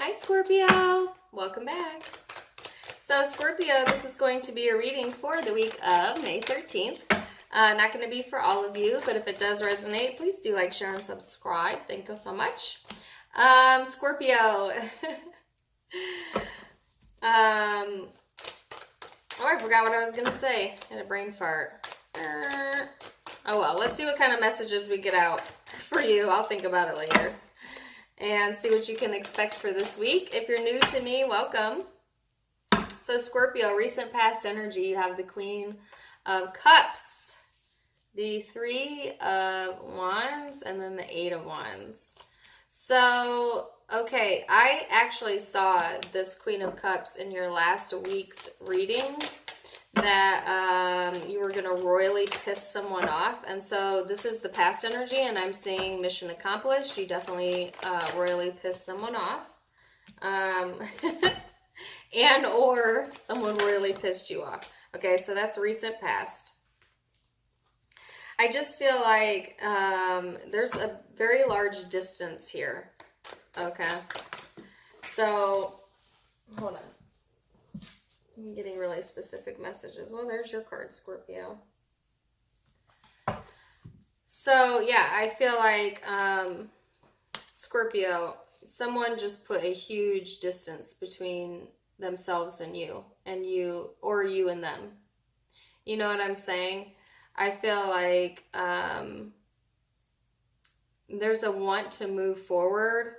Hi Scorpio, welcome back. So Scorpio, this is going to be a reading for the week of May 13th. Not going to be for all of you, but if it does resonate, please do like, share, and subscribe. Thank you so much. Scorpio. Oh, I forgot what I was going to say. I had a brain fart. Oh well, let's see what kind of messages we get out for you. I'll think about it later. And see what you can expect for this week. If you're new to me, welcome. So Scorpio, recent past energy, you have the Queen of Cups, the Three of Wands, and then the Eight of Wands. So, okay, I actually saw this Queen of Cups in your last week's reading, that you were going to royally piss someone off. And so this is the past energy, and I'm seeing mission accomplished. You definitely royally pissed someone off. And or someone royally pissed you off. Okay, so that's recent past. I just feel like there's a very large distance here. Okay, so hold on. I'm getting really specific messages. Well, there's your card, Scorpio. So, yeah, I feel like, Scorpio, someone just put a huge distance between themselves and you, or you and them. You know what I'm saying? I feel like, there's a want to move forward,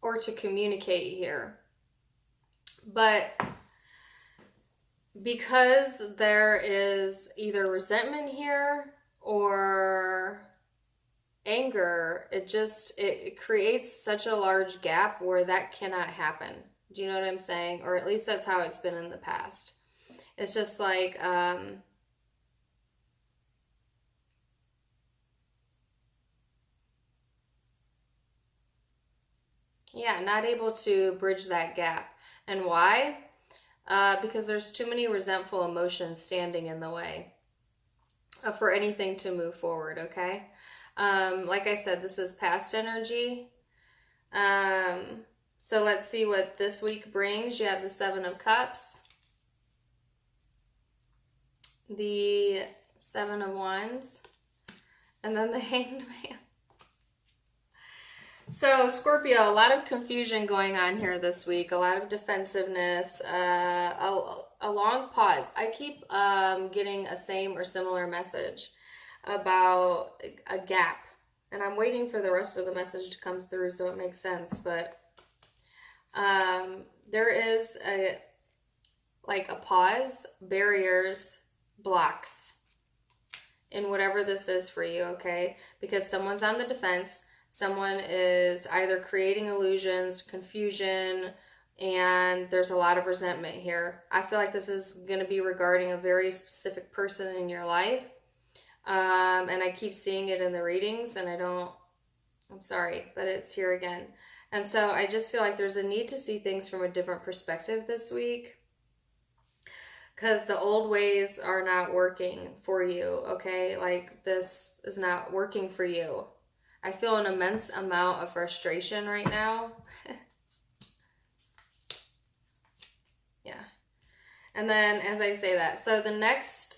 or to communicate here. But because there is either resentment here or anger, it creates such a large gap where that cannot happen. Do you know what I'm saying? Or at least that's how it's been in the past. It's just like, yeah, not able to bridge that gap. And why? Because there's too many resentful emotions standing in the way for anything to move forward, okay? Like I said, this is past energy. So let's see what this week brings. You have the Seven of Cups, the Seven of Wands, and then the Hanged Man. So, Scorpio, a lot of confusion going on here this week, a lot of defensiveness, a long pause. I keep getting a same or similar message about a gap, and I'm waiting for the rest of the message to come through so it makes sense, but there is a pause, barriers, blocks in whatever this is for you, okay? Because someone's on the defense. Someone is either creating illusions, confusion, and there's a lot of resentment here. I feel like this is going to be regarding a very specific person in your life. And I keep seeing it in the readings, and I'm sorry, but it's here again. And so I just feel like there's a need to see things from a different perspective this week, because the old ways are not working for you, okay? Like, this is not working for you. I feel an immense amount of frustration right now. Yeah. And then as I say that, so the next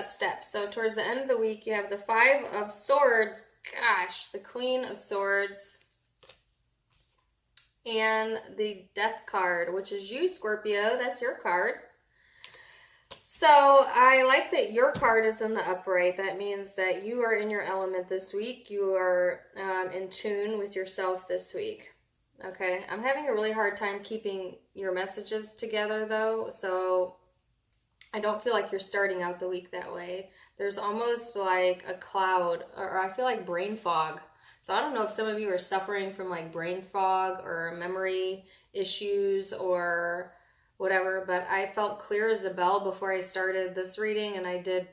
step. So towards the end of the week, you have the Five of Swords. Gosh, the Queen of Swords. And the Death card, which is you, Scorpio. That's your card. So I like that your card is in the upright. That means that you are in your element this week. You are in tune with yourself this week. Okay, I'm having a really hard time keeping your messages together though. So I don't feel like you're starting out the week that way. There's almost like a cloud, or I feel like brain fog. So I don't know if some of you are suffering from like brain fog or memory issues or whatever, but I felt clear as a bell before I started this reading, and I did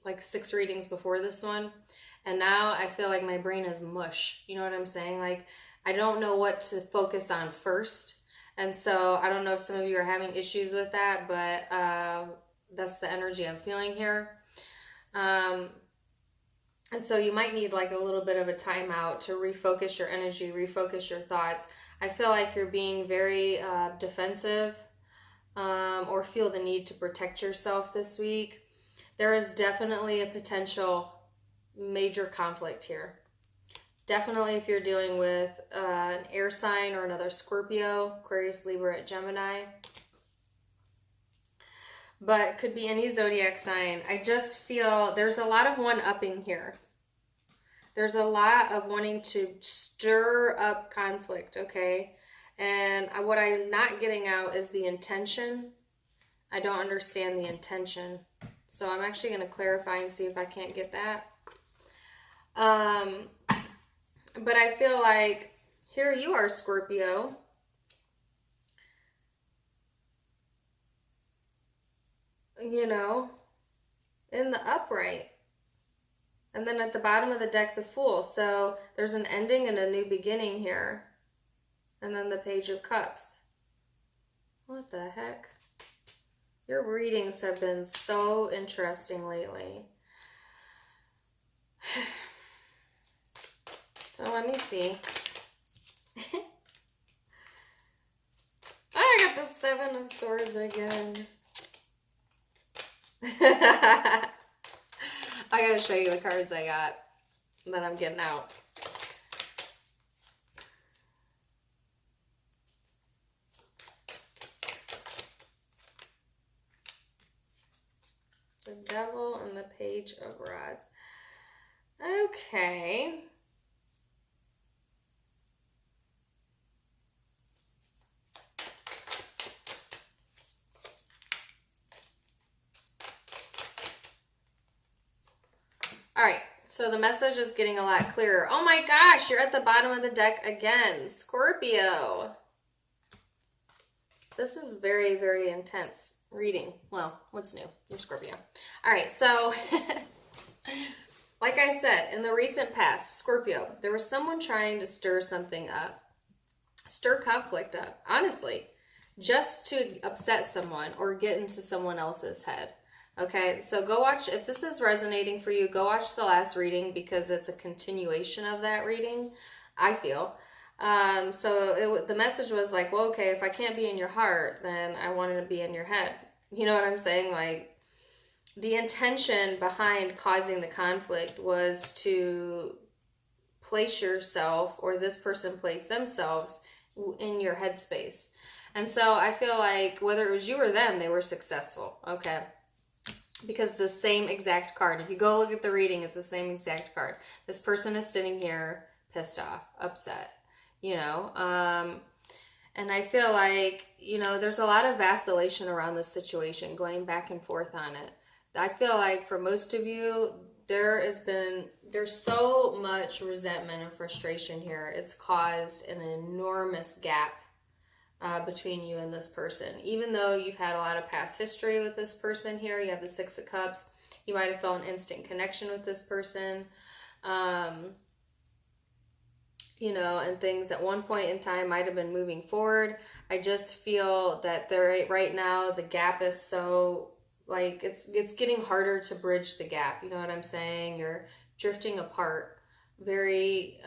like 6 readings before this one, and now I feel like my brain is mush. You know what I'm saying? Like, I don't know what to focus on first, and so I don't know if some of you are having issues with that, but that's the energy I'm feeling here. And so you might need like a little bit of a timeout to refocus your energy, refocus your thoughts. I feel like you're being very defensive, or feel the need to protect yourself this week. There is definitely a potential major conflict here. Definitely if you're dealing with an air sign or another Scorpio, Aquarius, Libra, Gemini. But could be any zodiac sign. I just feel there's a lot of one-upping here. There's a lot of wanting to stir up conflict, okay? And what I'm not getting out is the intention. I don't understand the intention. So I'm actually going to clarify and see if I can't get that. But I feel like here you are, Scorpio. You know, in the upright. And then at the bottom of the deck, the Fool. So there's an ending and a new beginning here. And then the Page of Cups. What the heck? Your readings have been so interesting lately. So let me see. I got the Seven of Swords again. I gotta show you the cards I got that I'm getting out. The Devil and the Page of Rods. Okay. All right, so the message is getting a lot clearer. Oh my gosh, you're at the bottom of the deck again, Scorpio. This is very, very intense reading. Well, what's new? You're Scorpio. All right, so like I said, in the recent past, Scorpio, there was someone trying to stir something up, stir conflict up, honestly, just to upset someone or get into someone else's head. Okay, so go watch, if this is resonating for you, go watch the last reading because it's a continuation of that reading, I feel. The message was like, well, okay, if I can't be in your heart, then I wanted to be in your head. You know what I'm saying? Like, the intention behind causing the conflict was to place yourself, or this person place themselves in your headspace. And so I feel like whether it was you or them, they were successful. Okay. Because the same exact card, if you go look at the reading, it's the same exact card. This person is sitting here pissed off, upset, you know. And I feel like, you know, there's a lot of vacillation around this situation, going back and forth on it. I feel like for most of you, there's so much resentment and frustration here. It's caused an enormous gap between you and this person. Even though you've had a lot of past history with this person here, you have the Six of Cups, you might have felt an instant connection with this person, you know, and things at one point in time might have been moving forward. I just feel that right now the gap is so, like, it's getting harder to bridge the gap. You know what I'm saying? You're drifting apart very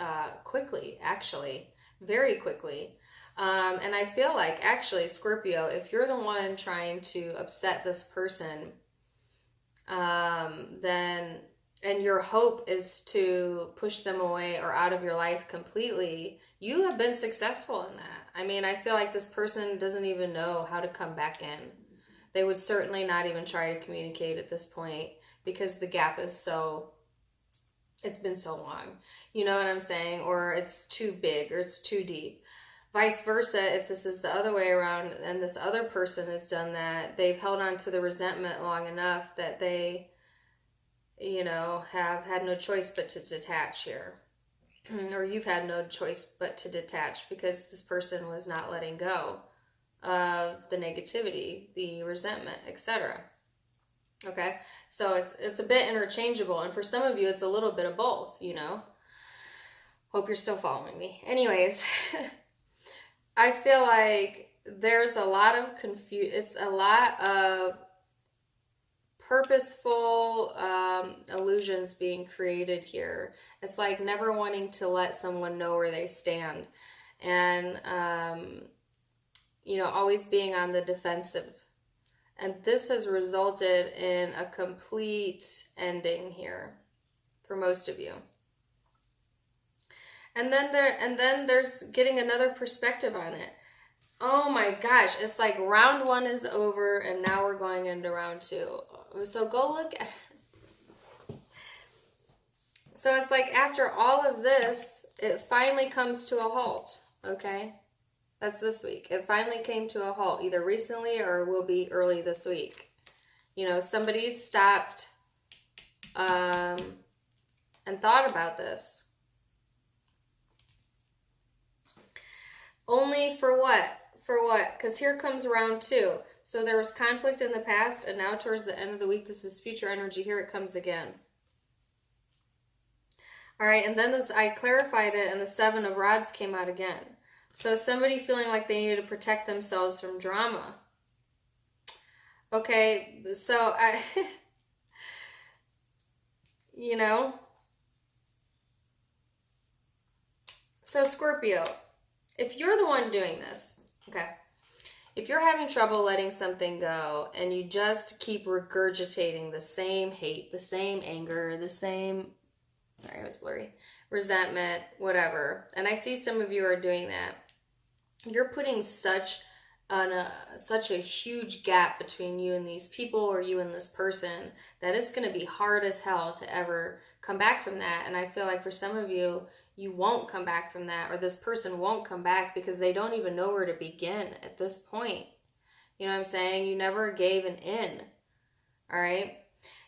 quickly, actually, very quickly. And I feel like, actually, Scorpio, if you're the one trying to upset this person, then, and your hope is to push them away or out of your life completely, you have been successful in that. I mean, I feel like this person doesn't even know how to come back in. They would certainly not even try to communicate at this point because the gap is it's been so long. You know what I'm saying? Or it's too big or it's too deep. Vice versa, if this is the other way around and this other person has done that, they've held on to the resentment long enough that they, you know, have had no choice but to detach here. Or you've had no choice but to detach because this person was not letting go of the negativity, the resentment, etc. Okay, so it's a bit interchangeable, and for some of you, it's a little bit of both, you know. Hope you're still following me. Anyways, I feel like there's a lot of it's a lot of purposeful illusions being created here. It's like never wanting to let someone know where they stand, and you know, always being on the defensive. And this has resulted in a complete ending here for most of you. And then there's getting another perspective on it. Oh my gosh, it's like round 1 is over and now we're going into round 2. So go look at, so it's like after all of this, it finally comes to a halt, okay? That's this week. It finally came to a halt, either recently or will be early this week. You know, somebody stopped and thought about this. Only for what? For what? Because here comes round 2. So there was conflict in the past, and now towards the end of the week, this is future energy. Here it comes again. All right, and then this, I clarified it, and the 7 of Rods came out again. So somebody feeling like they needed to protect themselves from drama. Okay, so you know. So Scorpio, if you're the one doing this, okay, if you're having trouble letting something go and you just keep regurgitating the same hate, the same anger, the same, sorry, it was blurry, resentment, whatever, and I see some of you are doing that, you're putting such a huge gap between you and these people or you and this person that it's going to be hard as hell to ever come back from that. And I feel like for some of you, you won't come back from that, or this person won't come back because they don't even know where to begin at this point. You know what I'm saying? You never gave an in. All right.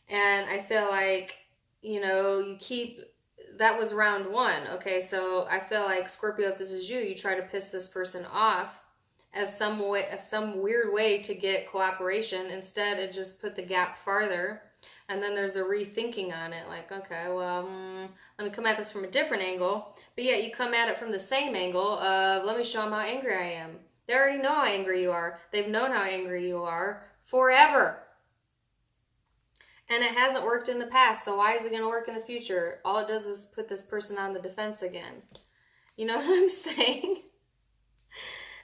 And I feel like, you know, you keep, that was round 1. Okay. So I feel like Scorpio, if this is you, you try to piss this person off as some weird way to get cooperation. Instead, it just put the gap farther. And then there's a rethinking on it. Like, okay, well, let me come at this from a different angle. But yet you come at it from the same angle of, let me show them how angry I am. They already know how angry you are. They've known how angry you are forever. And it hasn't worked in the past, so why is it going to work in the future? All it does is put this person on the defense again. You know what I'm saying?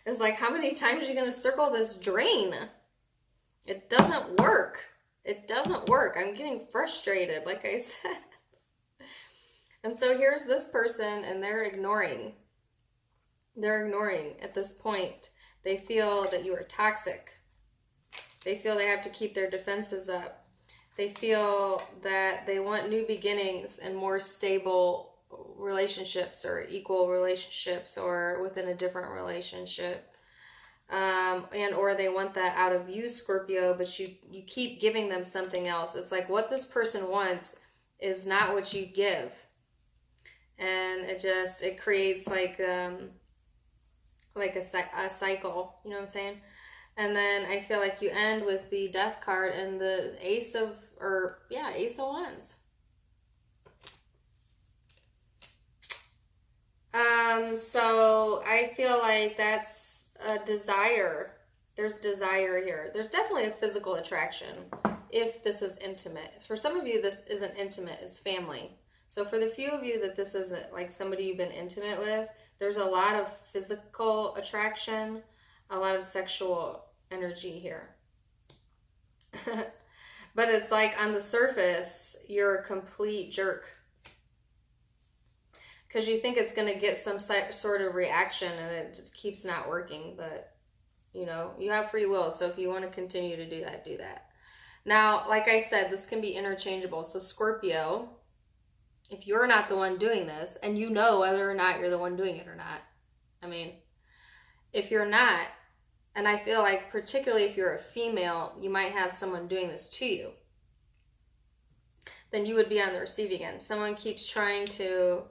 It's like, how many times are you going to circle this drain? It doesn't work. It doesn't work. I'm getting frustrated, like I said. And so here's this person, and they're ignoring. They're ignoring at this point. They feel that you are toxic. They feel they have to keep their defenses up. They feel that they want new beginnings and more stable relationships or equal relationships or within a different relationship. And or they want that out of you, Scorpio, but you keep giving them something else. It's like what this person wants is not what you give. And it creates like a cycle, you know what I'm saying? And then I feel like you end with the Death card and the Ace of Wands. So I feel like that's a desire. There's desire here. There's definitely a physical attraction if this is intimate. For some of you, this isn't intimate, it's family. So for the few of you that this isn't like somebody you've been intimate with, there's a lot of physical attraction, a lot of sexual energy here. But it's like on the surface, you're a complete jerk. Because you think it's going to get some sort of reaction and it just keeps not working. But, you know, you have free will. So if you want to continue to do that, do that. Now, like I said, this can be interchangeable. So Scorpio, if you're not the one doing this, and you know whether or not you're the one doing it or not. I mean, if you're not, and I feel like particularly if you're a female, you might have someone doing this to you. Then you would be on the receiving end. Someone keeps trying to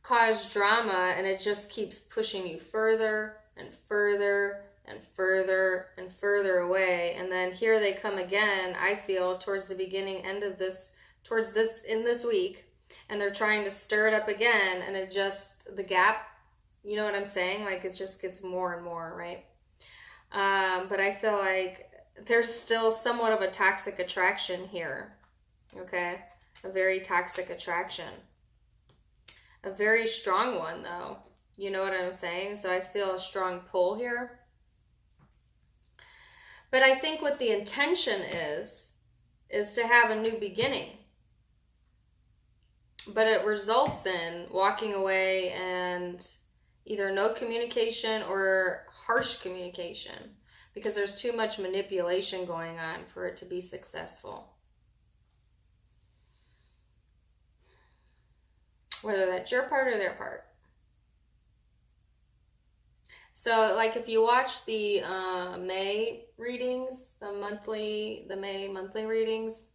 cause drama and it just keeps pushing you further and further and further and further away. And then here they come again, I feel, towards the end of this, in this week. And they're trying to stir it up again. And it just, the gap, you know what I'm saying? Like it just gets more and more, right? But I feel like there's still somewhat of a toxic attraction here. Okay? A very toxic attraction. A very strong one, though. You know what I'm saying? So I feel a strong pull here. But I think what the intention is to have a new beginning. But it results in walking away and either no communication or harsh communication, because there's too much manipulation going on for it to be successful. Whether that's your part or their part. So, like, if you watch the May readings, the May monthly readings,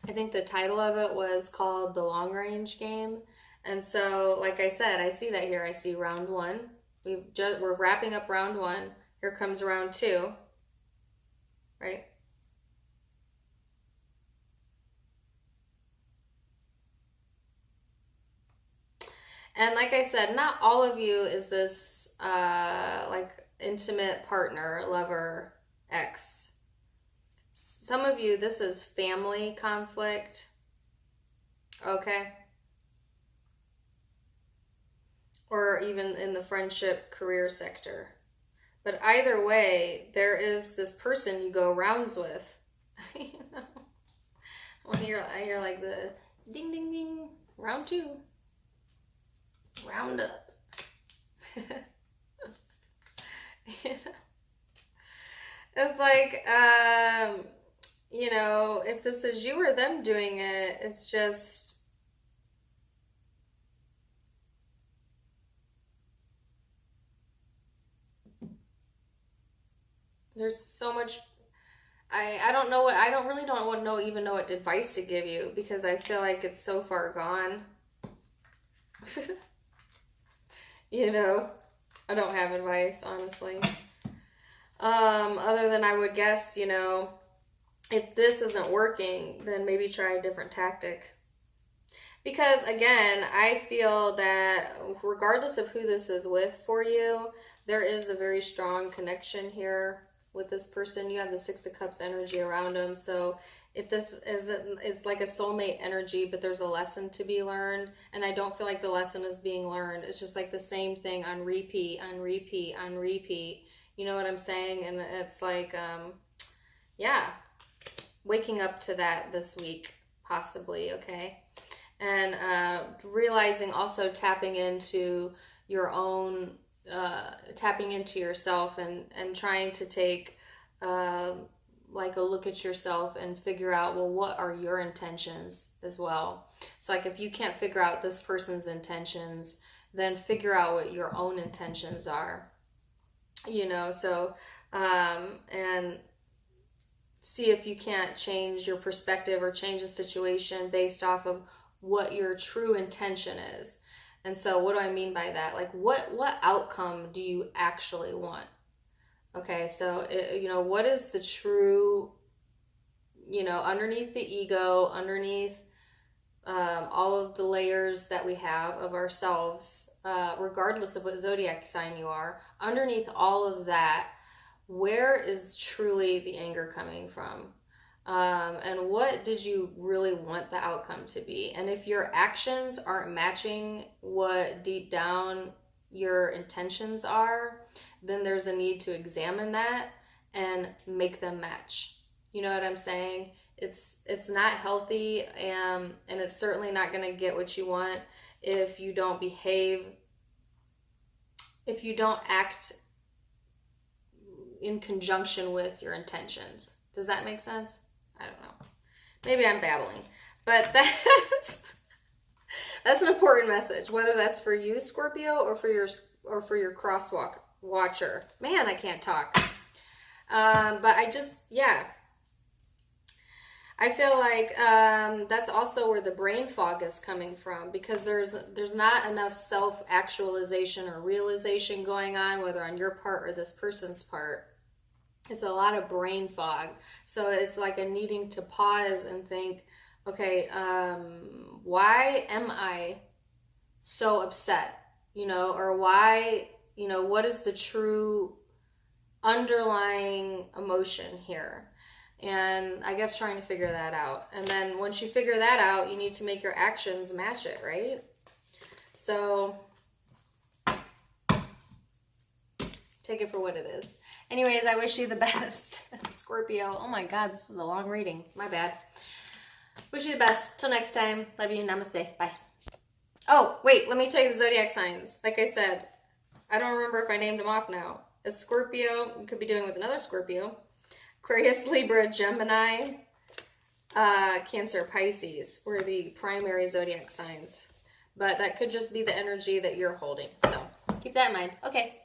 I think the title of it was called The Long Range Game. And so, like I said, I see that here. I see round one. We're wrapping up round one. Here comes round two, right? And like I said, not all of you is this like intimate partner, lover, ex. Some of you, this is family conflict. Okay? Or even in the friendship, career sector. But either way, there is this person you go rounds with. You know? When you're like the ding, ding, ding, round two. Round up. You know? It's like, you know, if this is you or them doing it, it's just, there's so much. I don't know what, I don't really don't want to know, even know what advice to give you, because I feel like it's so far gone. You know, I don't have advice, honestly. Other than I would guess, you know, if this isn't working, then maybe try a different tactic. Because again, I feel that regardless of who this is with for you, there is a very strong connection here with this person. You have the Six of Cups energy around them. So if this is like a soulmate energy, but there's a lesson to be learned, and I don't feel like the lesson is being learned. It's just like the same thing on repeat, on repeat, on repeat. You know what I'm saying? And it's like, yeah, waking up to that this week, possibly, okay? And realizing also tapping into your own, tapping into yourself and trying to take like a look at yourself and figure out, well, what are your intentions as well? So like if you can't figure out this person's intentions, then figure out what your own intentions are, you know. So and see if you can't change your perspective or change the situation based off of what your true intention is. And so what do I mean by that? Like what outcome do you actually want? Okay, so you know, what is the true, you know, underneath the ego, underneath all of the layers that we have of ourselves, regardless of what zodiac sign you are, underneath all of that, where is truly the anger coming from? And what did you really want the outcome to be? And if your actions aren't matching what deep down your intentions are, then there's a need to examine that and make them match. You know what I'm saying? It's not healthy, and it's certainly not going to get what you want if you don't behave, if you don't act in conjunction with your intentions. Does that make sense? I don't know. Maybe I'm babbling, but that's an important message. Whether that's for you, Scorpio, or for your crosswalk watcher. Man, I can't talk. But I just, yeah. I feel like that's also where the brain fog is coming from, because there's not enough self-actualization or realization going on, whether on your part or this person's part. It's a lot of brain fog. So it's like a needing to pause and think, okay, why am I so upset? You know, or why, you know, what is the true underlying emotion here. And I guess trying to figure that out. And then once you figure that out, you need to make your actions match it, right? So take it for what it is. Anyways, I wish you the best, Scorpio. Oh my God, this was a long reading. My bad. Wish you the best. Till next time. Love you. Namaste. Bye. Oh, wait. Let me tell you the zodiac signs. Like I said, I don't remember if I named them off now. A Scorpio, you could be doing with another Scorpio. Aquarius, Libra, Gemini, Cancer, Pisces were the primary zodiac signs. But that could just be the energy that you're holding. So keep that in mind. Okay.